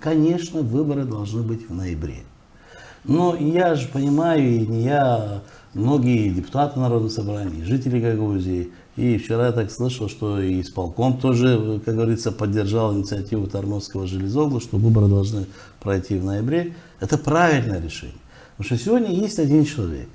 Конечно, выборы должны быть в ноябре. Но я же понимаю, и не я, многие депутаты Народного собрания, жители Гагаузии. И вчера я так слышал, что и исполком тоже, как говорится, поддержал инициативу Тормозского железоглу, что выборы должны пройти в ноябре. Это правильное решение. Потому что сегодня есть один человек.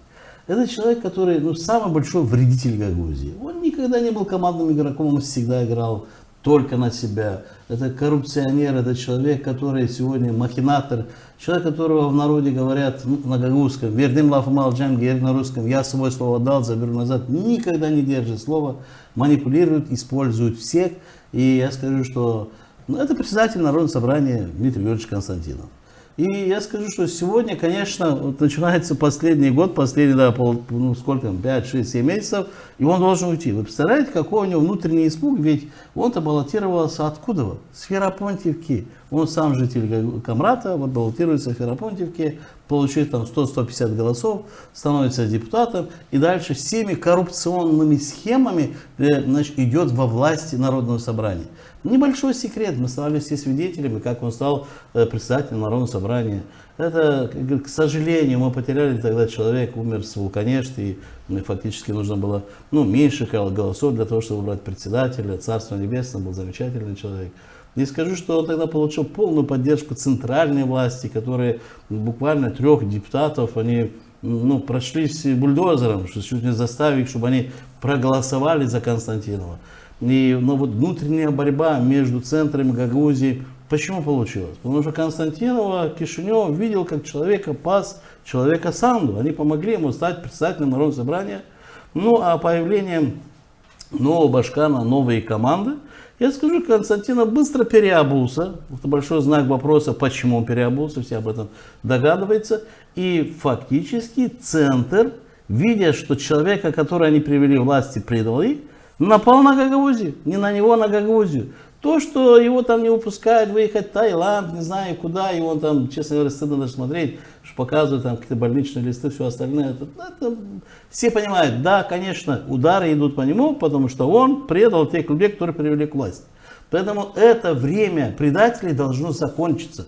Это человек, который самый большой вредитель Гагаузии. Он никогда не был командным игроком, он всегда играл только на себя. Это коррупционер, это человек, который сегодня махинатор, человек, которого в народе говорят на гагаузском, вердим лафу алджам, говорит на русском, я свое слово дал, заберу назад, никогда не держит слово, манипулирует, использует всех. И я скажу, что это председатель Народного собрания Дмитрий Георгиевич Константинов. И я скажу, что сегодня, конечно, начинается последний год, последний, сколько, 5, 6, 7 месяцев, и он должен уйти. Вы представляете, какой у него внутренний испуг, ведь он-то баллотировался откуда? С Ферапонтьевки. Он сам житель Камрата, баллотируется в Ферапонтьевке, получает там 100-150 голосов, становится депутатом, и дальше всеми коррупционными схемами идет во власти Народного собрания. Небольшой секрет, мы стали все свидетелями, как он стал председателем Народного собрания. Это, к сожалению, мы потеряли тогда человек, умер с Вулканешты, и фактически нужно было меньше голосов для того, чтобы выбрать председателя. Царство небесное, был замечательный человек. И скажу, что он тогда получил полную поддержку центральной власти, которые буквально 3 депутатов, они прошлись бульдозером, что чуть не заставили их, чтобы они проголосовали за Константинова. И внутренняя борьба между центрами Гагаузии, почему получилось? Потому что Константинова Кишинев видел, как человека пас, человека Санду. Они помогли ему стать председателем Народного собрания. А появлением нового Башкана, новые команды, я скажу, Константинов быстро переобулся. Это большой знак вопроса, почему он переобулся, все об этом догадываются. И фактически центр, видя, что человека, которого они привели в власти, предал их, напал на Гагаузию, не на него, а на Гагаузию. То, что его там не выпускают выехать в Таиланд, не знаю куда, его там, честно говоря, стыдно даже смотреть, что показывают там какие-то больничные листы, все остальное. Это все понимают, да, конечно, удары идут по нему, потому что он предал тех людей, которые привели к власти. Поэтому это время предателей должно закончиться.